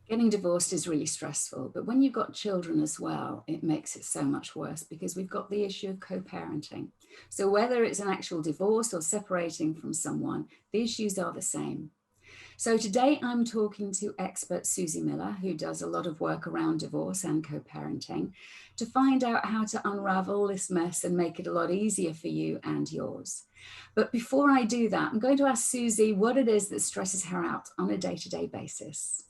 Getting divorced is really stressful, but when you've got children as well, it makes it so much worse because we've got the issue of co-parenting. So whether it's an actual divorce or separating from someone, the issues are the same. So today I'm talking to expert Suzy Miller, who does a lot of work around divorce and co-parenting, to find out how to unravel this mess and make it a lot easier for you and yours. But before I do that, I'm going to ask Suzy what it is that stresses her out on a day-to-day basis.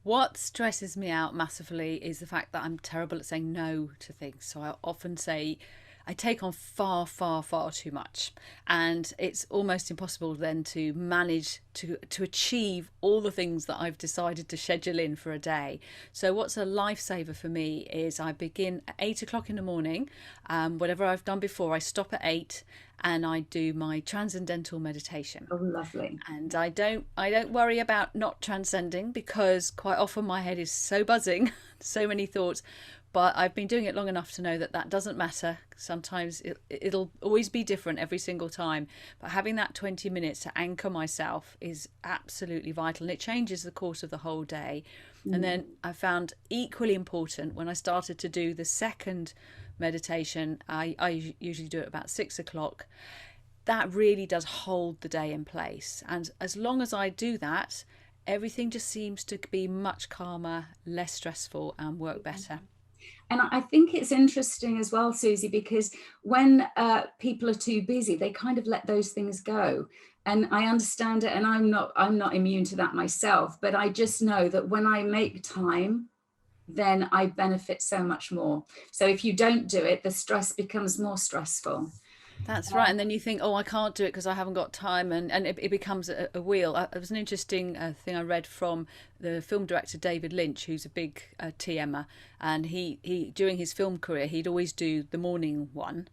What stresses me out massively is the fact that I'm terrible at saying no to things. So I often say I take on far, far, far too much. And it's almost impossible then to manage to achieve all the things that I've decided to schedule in for a day. So what's a lifesaver for me is I begin at 8 o'clock in the morning. Whatever I've done before, I stop at 8 and I do my transcendental meditation. Oh, lovely. And I don't worry about not transcending because quite often my head is so buzzing, so many thoughts. But I've been doing it long enough to know that that doesn't matter. Sometimes it'll always be different every single time. But having that 20 minutes to anchor myself is absolutely vital. And it changes the course of the whole day. And Mm. then I found equally important when I started to do the second meditation. I usually do it about 6 o'clock. That really does hold the day in place. And as long as I do that, everything just seems to be much calmer, less stressful, and work better. And I think it's interesting as well, Suzy, because when people are too busy, they kind of let those things go. And I understand it, and I'm not immune to that myself. But I just know that when I make time, then I benefit so much more. So if you don't do it, the stress becomes more stressful. That's right. And then you think, oh, I can't do it because I haven't got time. And it becomes a wheel. It was an interesting thing I read from the film director David Lynch, who's a big TMer. And he, during his film career, he'd always do the morning one.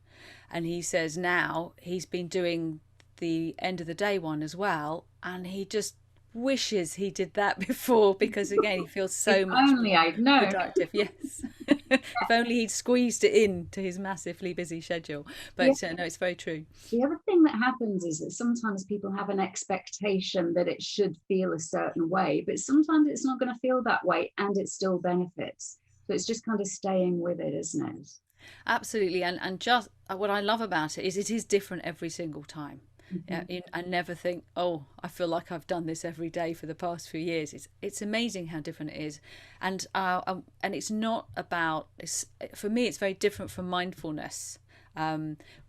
And he says now he's been doing the end of the day one as well. And he just wishes he did that before because, again, he feels If so much only more I'd known. productive. Yes. If only he'd squeezed it in to his massively busy schedule. Yeah. But no, it's very true. The other thing that happens is that sometimes people have an expectation that it should feel a certain way, but sometimes it's not going to feel that way and it still benefits. So it's just kind of staying with it, isn't it? Absolutely. And just what I love about it is different every single time. Yeah, Mhm. I never think, oh, I feel like I've done this every day for the past few years. It's amazing how different it is, and it's not about. For me, it's very different from mindfulness.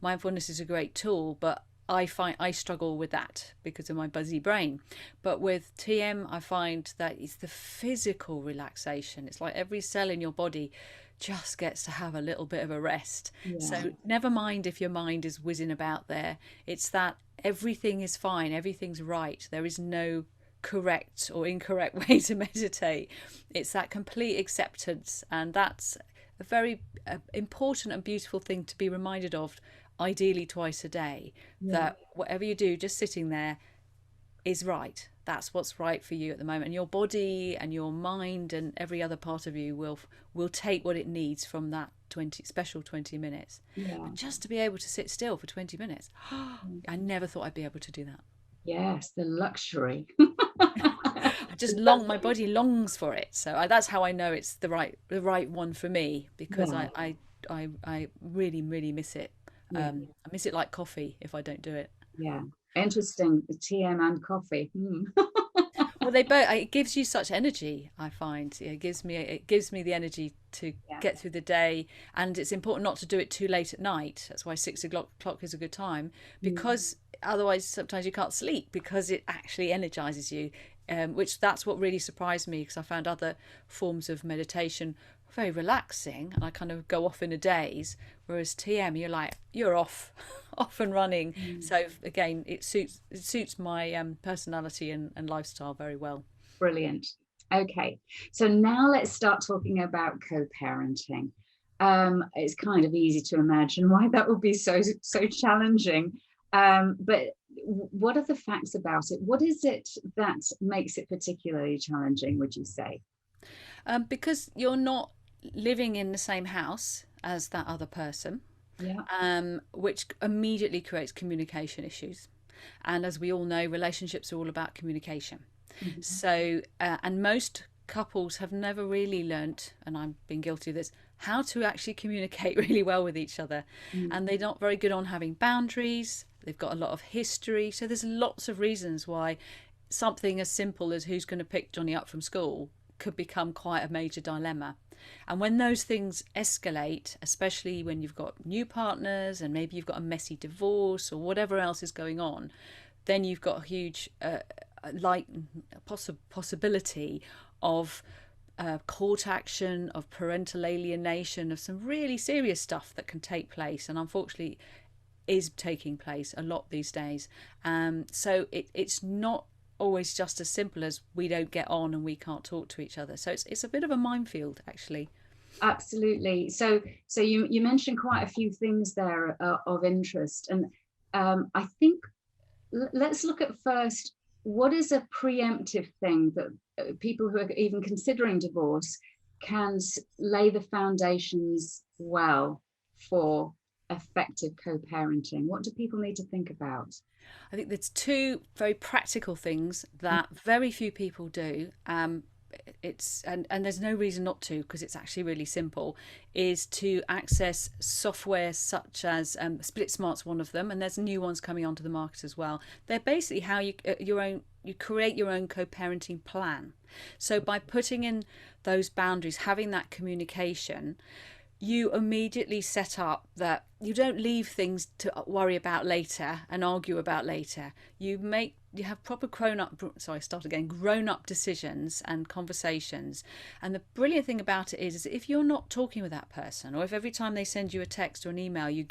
Mindfulness is a great tool, but I find I struggle with that because of my buzzy brain. But with TM, I find that it's the physical relaxation. It's like every cell in your body just gets to have a little bit of a rest. Yeah. So never mind if your mind is whizzing about there. It's that everything is fine, everything's right. There is no correct or incorrect way to meditate. It's that complete acceptance, and that's a very important and beautiful thing to be reminded of, ideally twice a day, Yeah. that whatever you do, just sitting there is right. That's what's right for you at the moment, and your body and your mind and every other part of you will take what it needs from that 20 minutes. Yeah. But just to be able to sit still for 20 minutes, I never thought I'd be able to do that. Yes, the luxury. I just long my body longs for it. So that's how I know it's the right one for me, because Yeah. I really really miss it. Yeah. I miss it like coffee if I don't do it. Yeah. Interesting. The TM and coffee. Hmm. Well, they both. It gives you such energy. I find it gives me the energy to Yeah. get through the day, and it's important not to do it too late at night. That's why 6 o'clock is a good time, Mm. because otherwise sometimes you can't sleep because it actually energizes you. Which that's what really surprised me, because I found other forms of meditation very relaxing, and I kind of go off in a daze. Whereas TM, you're like you're off, off and running. Mm. So again, it suits my personality and lifestyle very well. Brilliant. Okay. So now let's start talking about co-parenting. It's kind of easy to imagine why that would be so challenging. But what are the facts about it? What is it that makes it particularly challenging, would you say? Because you're not living in the same house as that other person. Yeah. which immediately creates communication issues. And as we all know, relationships are all about communication. Mhm. So, and most couples have never really learnt, and I've been guilty of this, how to actually communicate really well with each other. Mm. And they're not very good on having boundaries. They've got a lot of history. So there's lots of reasons why something as simple as who's going to pick Johnny up from school could become quite a major dilemma. And when those things escalate, especially when you've got new partners and maybe you've got a messy divorce or whatever else is going on, then you've got a huge like possibility of court action, of parental alienation, of some really serious stuff that can take place, and unfortunately is taking place a lot these days. So it's not always just as simple as we don't get on and we can't talk to each other. So it's a bit of a minefield, actually. Absolutely. So you mentioned quite a few things there of interest, and I think let's look at first, what is a preemptive thing that people who are even considering divorce can lay the foundations well for effective co-parenting? What do people need to think about? I think there's two very practical things that very few people do. It's and there's no reason not to, because it's actually really simple, is to access software such as Split Smart's one of them, and there's new ones coming onto the market as well. They're basically how you create your own co-parenting plan. So by putting in those boundaries, having that communication, you immediately set up that you don't leave things to worry about later and argue about later. You have proper grown up decisions and conversations. And the brilliant thing about it is if you're not talking with that person, or if every time they send you a text or an email you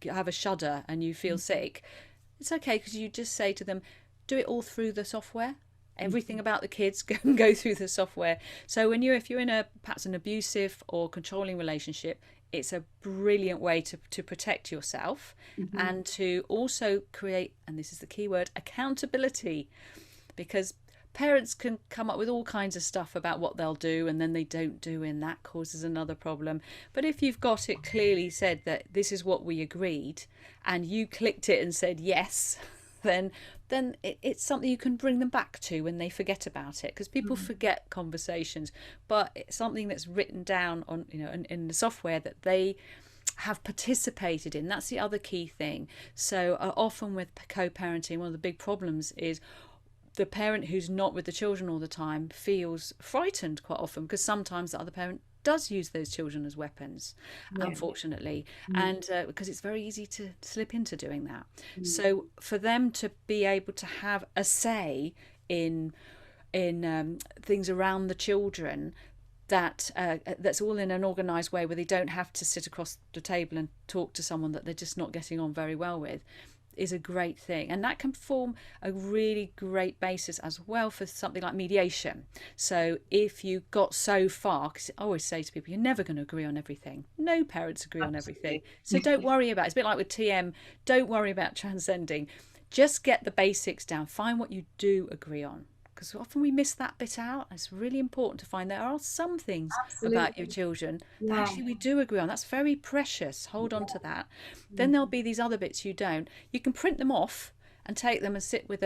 have a shudder and you feel sick, it's okay, because you just say to them, do it all through the software. Everything about the kids go through the software. So if you're in a perhaps an abusive or controlling relationship, it's a brilliant way to protect yourself Mhm. and to also create, and this is the key word, accountability. Because parents can come up with all kinds of stuff about what they'll do and then they don't do, and that causes another problem. But if you've got it clearly said that this is what we agreed and you clicked it and said yes, then it's something you can bring them back to when they forget about it, because people Mm. forget conversations. But it's something that's written down on, in the software that they have participated in. That's the other key thing. So often with co-parenting, one of the big problems is the parent who's not with the children all the time feels frightened quite often, because sometimes the other parent does use those children as weapons, Yeah. unfortunately, Mm. and because it's very easy to slip into doing that. Mm. So for them to be able to have a say in things around the children, that's all in an organised way, where they don't have to sit across the table and talk to someone that they're just not getting on very well with, is a great thing. And that can form a really great basis as well for something like mediation. So if you got so far, because I always say to people, you're never going to agree on everything. No parents agree on everything. Absolutely. So don't worry about it. It's a bit like with TM, don't worry about transcending. Just get the basics down. Find what you do agree on, because often we miss that bit out. It's really important to find there are some things about your Absolutely. children that Yeah. actually we do agree on. That's very precious. Hold on to that. Then Mm. there'll be these other bits you don't. You can print them off and take them and sit with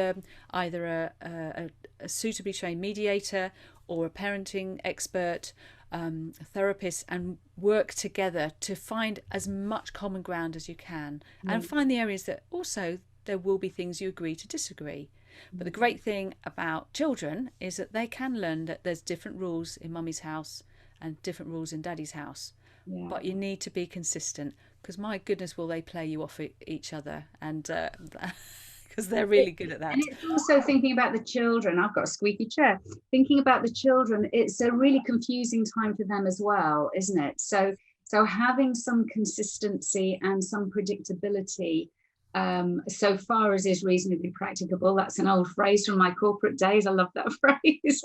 either a suitably trained mediator or a parenting expert, a therapist, and work together to find as much common ground as you can, and Mm. find the areas that also there will be things you agree to disagree. But the Mm. great thing about children is that they can learn that there's different rules in mummy's house and different rules in daddy's house. Yeah. But you need to be consistent, because my goodness, will they play you off each other, and because they're really good at And that. it's also thinking about the children. I've got a squeaky chair. Thinking about the children, it's a really confusing time for them as well, isn't it? So having some consistency and some predictability, so far as is reasonably practicable. That's an old phrase from my corporate days. I love that phrase.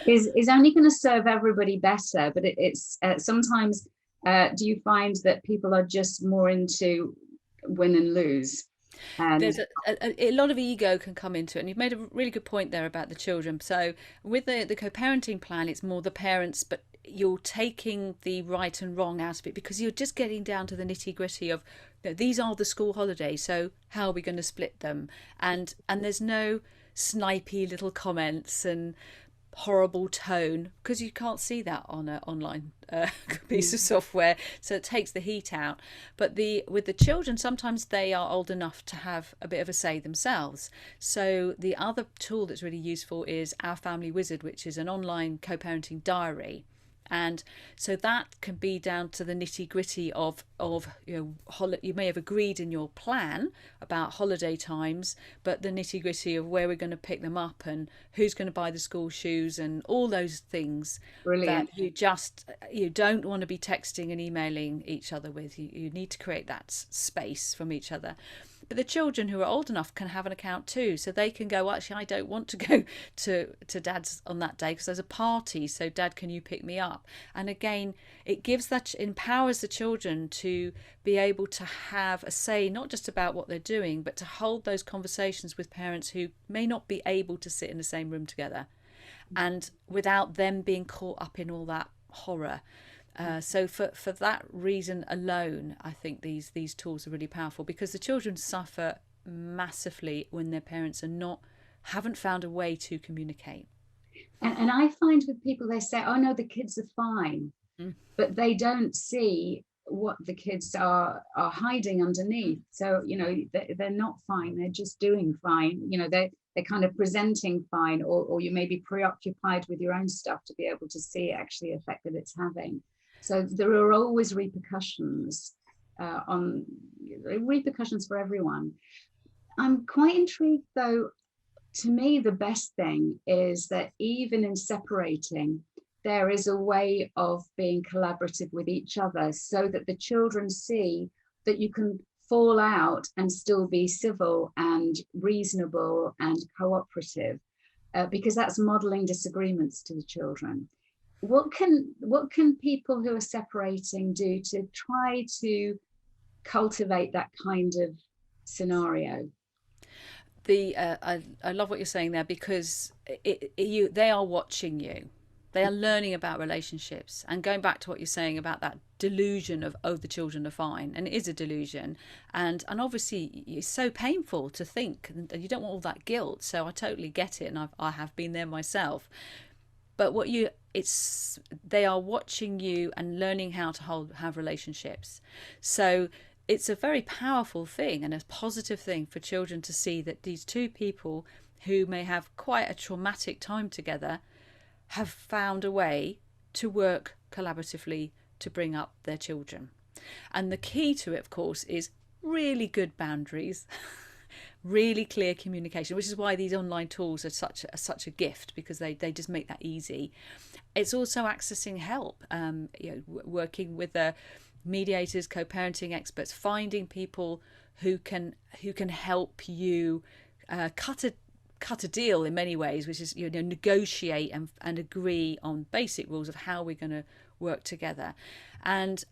Is only going to serve everybody better. But it's sometimes. Do you find that people are just more into win and lose? And There's a lot of ego can come into it, and you've made a really good point there about the children. So with the co-parenting plan, it's more the parents, but you're taking the right and wrong out of it, because you're just getting down to the nitty gritty of, these are the school holidays, so how are we going to split them? And there's no snipey little comments and horrible tone, because you can't see that on an online piece of software, so it takes the heat out. But with the children, sometimes they are old enough to have a bit of a say themselves. So the other tool that's really useful is Our Family Wizard, which is an online co-parenting diary. And so that can be down to the nitty gritty of you may have agreed in your plan about holiday times, but the nitty gritty of where we're going to pick them up and who's going to buy the school shoes and all those things that Brilliant. you don't want to be texting and emailing each other with. You need to create that space from each other. But the children who are old enough can have an account too, so they can go, actually, I don't want to go to dad's on that day because there's a party, so dad, can you pick me up? And again, it empowers the children to be able to have a say, not just about what they're doing, but to hold those conversations with parents who may not be able to sit in the same room together, and without them being caught up in all that horror. So for that reason alone, I think these tools are really powerful, because the children suffer massively when their parents haven't found a way to communicate. And I find with people, they say, oh no, the kids are fine, but they don't see what the kids are hiding underneath. So, they're not fine, they're just doing fine. They're kind of presenting fine, or you may be preoccupied with your own stuff to be able to see actually the effect that it's having. So there are always repercussions for everyone. I'm quite intrigued though. To me, the best thing is that even in separating, there is a way of being collaborative with each other, so that the children see that you can fall out and still be civil and reasonable and cooperative, because that's modeling disagreements to the children. What can people who are separating do to try to cultivate that kind of scenario? I love what you're saying there, because they are watching you. They are learning about relationships, and going back to what you're saying about that delusion of, oh, the children are fine, and it is a delusion, and obviously it's so painful to think, and you don't want all that guilt. So I totally get it, and I have been there myself. But they are watching you and learning how to have relationships. So it's a very powerful thing and a positive thing for children to see that these two people who may have quite a traumatic time together have found a way to work collaboratively to bring up their children. And the key to it, of course, is really good boundaries, really clear communication, which is why these online tools are such a gift, because they just make that easy. It's also accessing help, working with mediators, co-parenting experts, finding people who can help you cut a deal in many ways, which is negotiate and agree on basic rules of how we're going to work together. And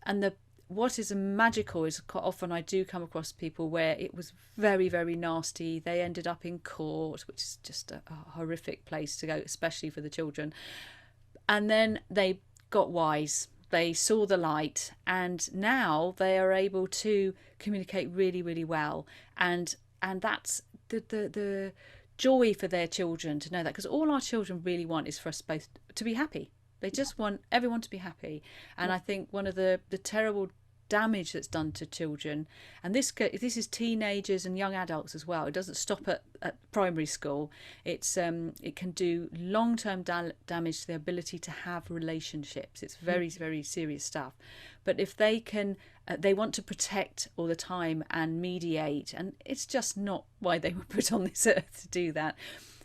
what is magical is quite often I do come across people where it was very, very nasty. They ended up in court, which is just a horrific place to go, especially for the children. And then they got wise. They saw the light, and now they are able to communicate really, really well. And that's the joy for their children to know that, because all our children really want is for us both to be happy. They just want everyone to be happy. And I think one of the terrible damage that's done to children, and this is teenagers and young adults as well. It doesn't stop at primary school. It can do long-term damage to their ability to have relationships. It's very, very serious stuff. But if they want to protect all the time and mediate, and it's just not why they were put on this earth to do that.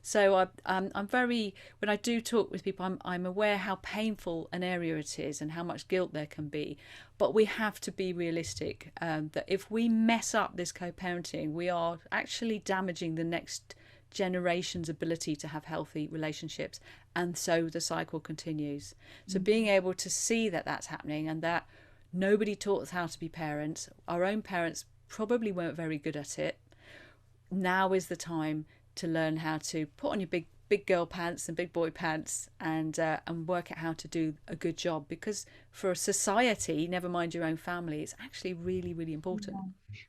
So I'm very, when I do talk with people, I'm aware how painful an area it is and how much guilt there can be. But we have to be realistic, that if we mess up this co-parenting, we are actually damaging the next generation's ability to have healthy relationships. And so the cycle continues. So being able to see that that's happening, and that nobody taught us how to be parents. Our own parents probably weren't very good at it. Now is the time to learn how to put on your big big girl pants and big boy pants, and work out how to do a good job, because for a society, never mind your own family, it's actually really, really important.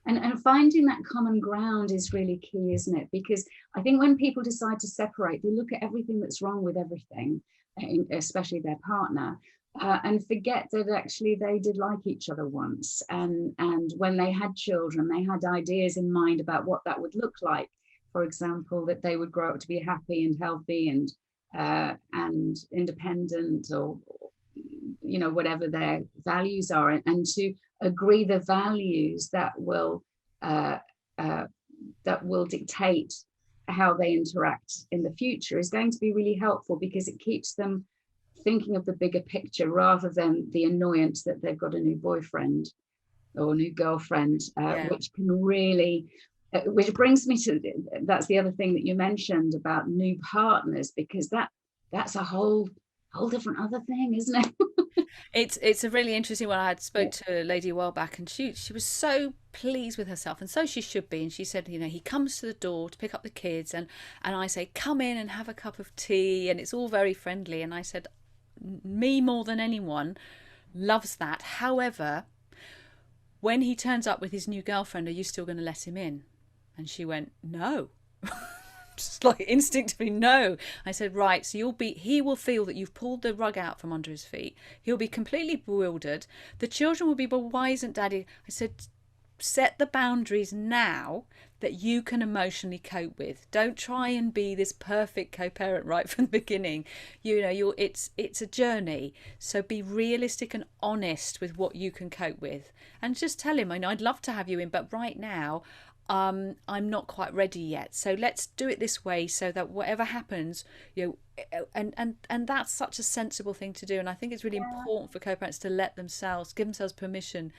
Yeah. And finding that common ground is really key, isn't it? Because I think when people decide to separate, they look at everything that's wrong with everything, especially their partner, and forget that actually they did like each other once. And when they had children, they had ideas in mind about what that would look like. For example, that they would grow up to be happy and healthy and independent, or whatever their values are, and to agree the values uh, uh, that will dictate how they interact in the future is going to be really helpful, because it keeps them thinking of the bigger picture rather than the annoyance that they've got a new boyfriend or new girlfriend, Yeah. which can really, which brings me to, that's the other thing that you mentioned about new partners, because that's a whole different other thing, isn't it? It's a really interesting one. I had Yeah. spoke to a lady a while back, and she was so pleased with herself, and so she should be. And she said, he comes to the door to pick up the kids, and I say, come in and have a cup of tea, and it's all very friendly. And I said, me more than anyone loves that. However, when he turns up with his new girlfriend, are you still going to let him in? And she went, no. Just like instinctively, no. I said, right, so he will feel that you've pulled the rug out from under his feet. He'll be completely bewildered. The children will be, but why isn't daddy? I said, set the boundaries now that you can emotionally cope with. Don't try and be this perfect co-parent right from the beginning. It's a journey. So be realistic and honest with what you can cope with, and just tell him, I'd love to have you in, but right now I'm not quite ready yet. So let's do it this way, so that whatever happens, and that's such a sensible thing to do. And I think it's really important for co-parents to give themselves permission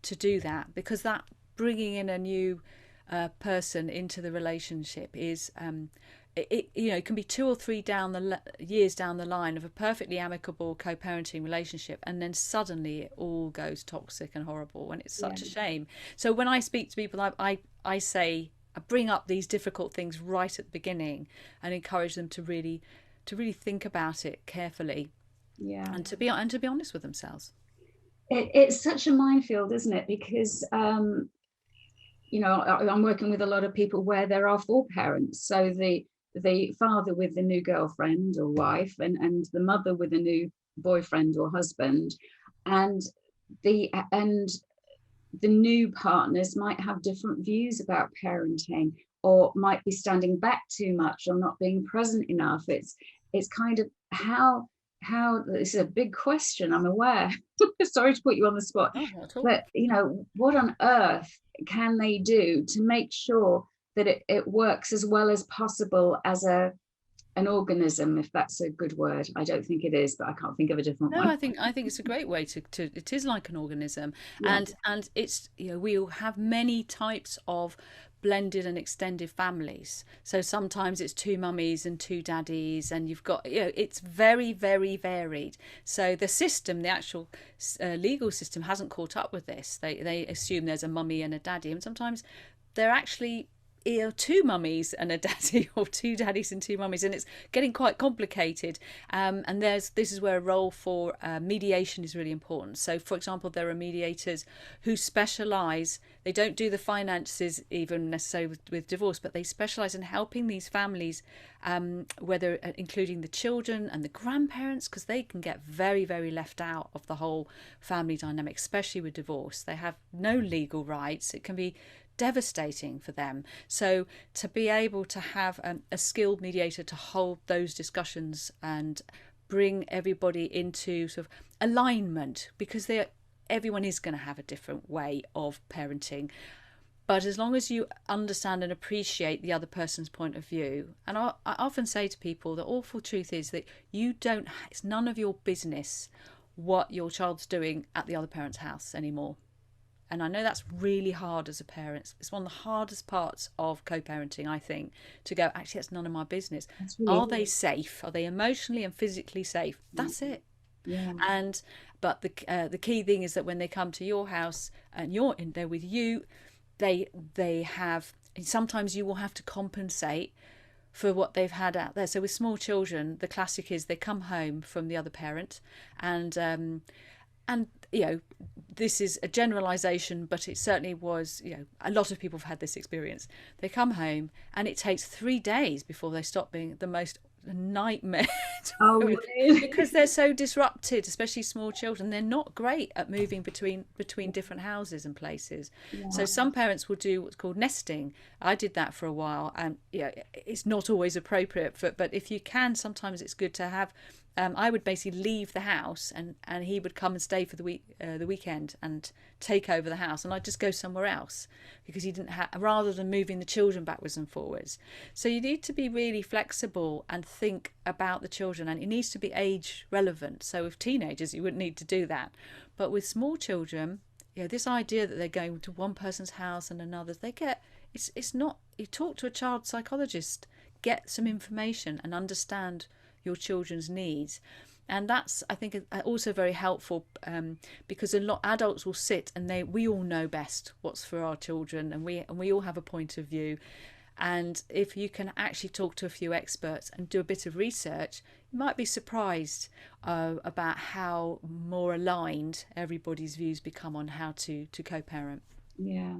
to do that, because that bringing in a new person into the relationship is it can be 2 or 3 years down the line of a perfectly amicable co-parenting relationship, and then suddenly it all goes toxic and horrible, and it's Yeah. such a shame. So when I speak to people, I say, I bring up these difficult things right at the beginning and encourage them to really think about it carefully, Yeah. and to be honest with themselves. It's such a minefield, isn't it? Because I'm working with a lot of people where there are 4 parents. So the father with the new girlfriend or wife, and the mother with a new boyfriend or husband, and and the new partners might have different views about parenting, or might be standing back too much or not being present enough. It's kind of how this is a big question, I'm aware. Sorry to put you on the spot, Oh, not at all. but what on earth can they do to make sure that it works as well as possible as an organism, if that's a good word? I don't think it is, but I can't think of a different No, one. I think it's a great way to it is like an organism, Yeah. and it's we'll have many types of blended and extended families. So sometimes it's 2 mummies and 2 daddies, and you've got it's very, very varied. So the actual legal system hasn't caught up with this. They assume there's a mummy and a daddy, and sometimes they're actually 2 mummies and a daddy, or 2 daddies and 2 mummies, and it's getting quite complicated. And this is where a role for mediation is really important. So, for example, there are mediators who specialise. They don't do the finances even necessarily with divorce, but they specialise in helping these families, whether including the children and the grandparents, because they can get very, very left out of the whole family dynamic, especially with divorce. They have no legal rights. It can be devastating for them. So to be able to have a skilled mediator to hold those discussions and bring everybody into sort of alignment, because everyone is going to have a different way of parenting. But as long as you understand and appreciate the other person's point of view, and I often say to people, the awful truth is that it's none of your business what your child's doing at the other parent's house anymore. And I know that's really hard as a parent. It's one of the hardest parts of co-parenting, I think, to go, actually, that's none of my business. That's Are really, they safe? Are they emotionally and physically safe? That's it. yeah. And but the key thing is that when they come to your house and you're in there with you, they have, sometimes you will have to compensate for what they've had out there. So with small children, the classic is they come home from the other parent, and this is a generalization, but it certainly was, a lot of people have had this experience. They come home and it takes 3 days before they stop being the most nightmare to Oh, work with, really? because they're so disrupted, especially small children. They're not great at moving between different houses and places. So Yeah. some parents will do what's called nesting. I did that for a while, and it's not always appropriate but if you can, sometimes it's good to have. I would basically leave the house, and he would come and stay for the weekend and take over the house, and I'd just go somewhere else, because he didn't have, rather than moving the children backwards and forwards. So you need to be really flexible and think about the children, and it needs to be age relevant. So with teenagers, you wouldn't need to do that, but with small children, this idea that they're going to one person's house and another's, it's not. You talk to a child psychologist, get some information, and understand your children's needs. And that's, I think, also very helpful, because a lot adults will sit and we all know best what's for our children, and we all have a point of view. And if you can actually talk to a few experts and do a bit of research, you might be surprised about how more aligned everybody's views become on how to co-parent. Yeah.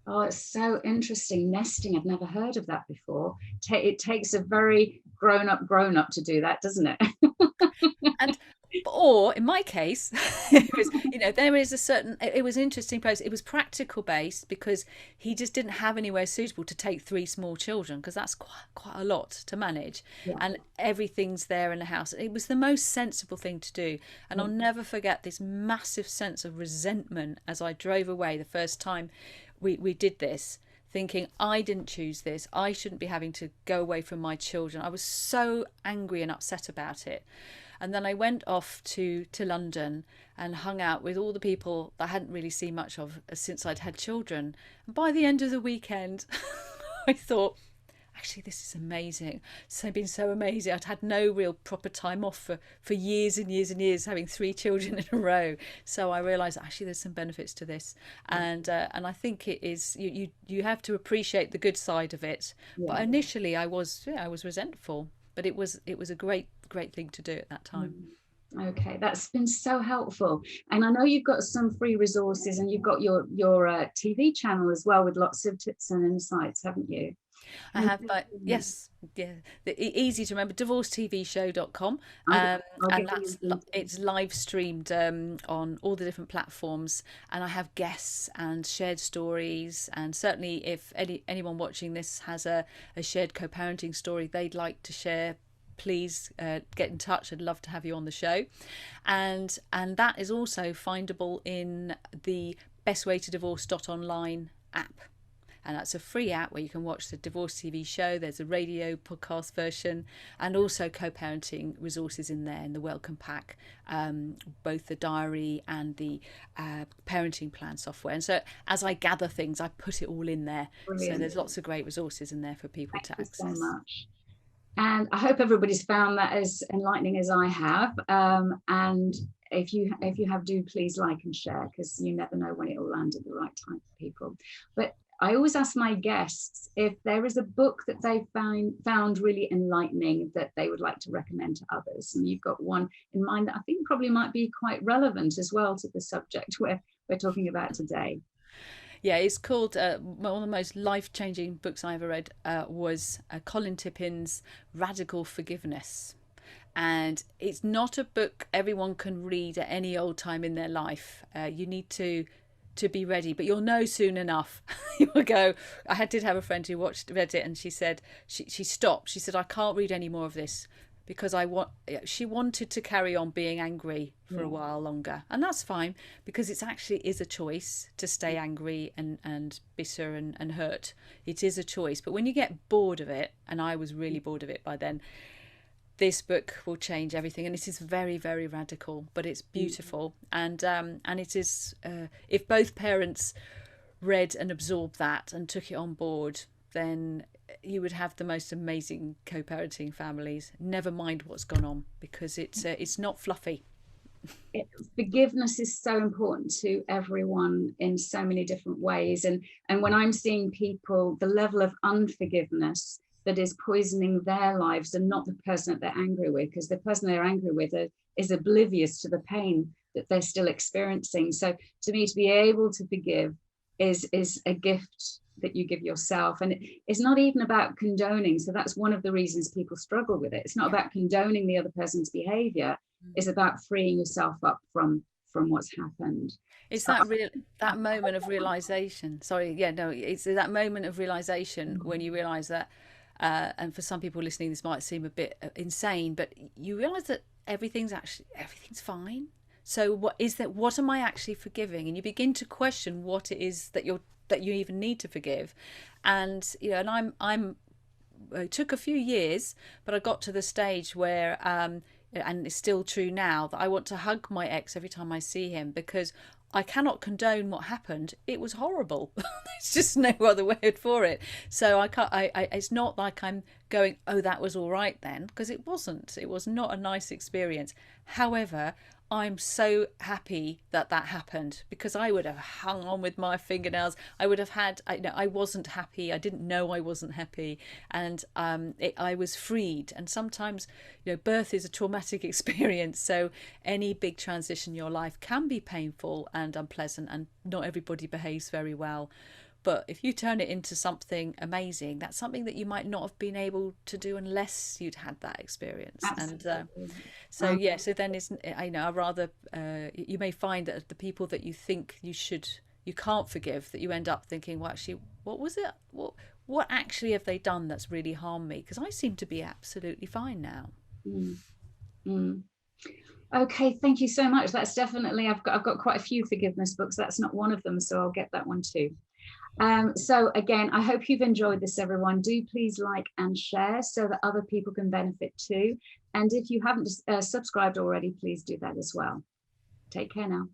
Oh, it's so interesting. Nesting, I've never heard of that before. It takes a very grown up to do that, doesn't it? And or in my case, it was, there is it was an interesting process. It was practical based, because he just didn't have anywhere suitable to take 3 small children, because that's quite a lot to manage. Yeah. And everything's there in the house. It was the most sensible thing to do. And I'll never forget this massive sense of resentment as I drove away the first time we did this, thinking, I didn't choose this. I shouldn't be having to go away from my children. I was so angry and upset about it. And then I went off to London and hung out with all the people that I hadn't really seen much of since I'd had children. And by the end of the weekend, I thought, actually, this is amazing. It's been so amazing. I'd had no real proper time off for years and years and years, having 3 children in a row. So I realised, actually, there's some benefits to this. And I think it is, you have to appreciate the good side of it. Yeah. But initially I was resentful, but it was a great thing to do at that time. Okay, that's been so helpful. And I know you've got some free resources, and you've got your TV channel as well, with lots of tips and insights, haven't you? I have, but yes, yeah, easy to remember, divorcetvshow.com, and it's live streamed on all the different platforms, and I have guests and shared stories. And certainly if anyone watching this has a shared co-parenting story they'd like to share, please get in touch. I'd love to have you on the show. And that is also findable in the bestwaytodivorce.online app. And that's a free app where you can watch the Divorce TV show. There's a radio podcast version, and also co-parenting resources in there in the welcome pack, both the diary and the parenting plan software. And so as I gather things, I put it all in there. Brilliant. So there's lots of great resources in there for people to access. Thank you so much. And I hope everybody's found that as enlightening as I have. And if you have, do please like and share, because you never know when it will land at the right time for people. But I always ask my guests if there is a book that they found really enlightening that they would like to recommend to others. And you've got one in mind that I think probably might be quite relevant as well to the subject we're talking about today. Yeah, it's called, one of the most life-changing books I ever read was Colin Tippin's Radical Forgiveness. And it's not a book everyone can read at any old time in their life. You need to be ready, but you'll know soon enough. You will go. I did have a friend who read it, and she said she stopped. She said, I can't read any more of this, because she wanted to carry on being angry for a while longer. And that's fine, because it's actually is a choice to stay angry and bitter and hurt. It is a choice. But when you get bored of it, and I was really bored of it by then, this book will change everything. And it is very, very radical, but it's beautiful. And it is, if both parents read and absorbed that and took it on board, then you would have the most amazing co-parenting families. Never mind what's gone on, because it's not fluffy. Forgiveness is so important to everyone in so many different ways. And when I'm seeing people, the level of unforgiveness that is poisoning their lives and not the person that they're angry with, because the person they're angry with is oblivious to the pain that they're still experiencing. So to me, to be able to forgive is a gift that you give yourself. And it's not even about condoning. So that's one of the reasons people struggle with it. It's not about condoning the other person's behavior. It's about freeing yourself up from what's happened. It's So that moment of realization. Sorry, yeah, no, it's that moment of realization when you realize that, and for some people listening, this might seem a bit insane, but you realize that everything's fine. So what am I actually forgiving? And you begin to question what it is that you even need to forgive. And and it took a few years, but I got to the stage where and it's still true now, that I want to hug my ex every time I see him, because I cannot condone what happened. It was horrible. There's just no other word for it. So I can't. It's not like I'm going, oh, that was all right then, because it wasn't. It was not a nice experience. However, I'm so happy that happened, because I would have hung on with my fingernails. I would have had. I wasn't happy. I didn't know I wasn't happy, and I was freed. And sometimes, birth is a traumatic experience. So any big transition in your life can be painful and unpleasant, and not everybody behaves very well. But if you turn it into something amazing, that's something that you might not have been able to do unless you'd had that experience. absolutely. And so then I rather you may find that the people that you think you can't forgive, that you end up thinking, well, actually, what was it? What actually have they done that's really harmed me? Because I seem to be absolutely fine now. Mm, mm. Okay, thank you so much. That's definitely, I've got quite a few forgiveness books. That's not one of them, so I'll get that one too. So again, I hope you've enjoyed this, everyone. Do please like and share so that other people can benefit too. And if you haven't subscribed already, please do that as well. Take care now.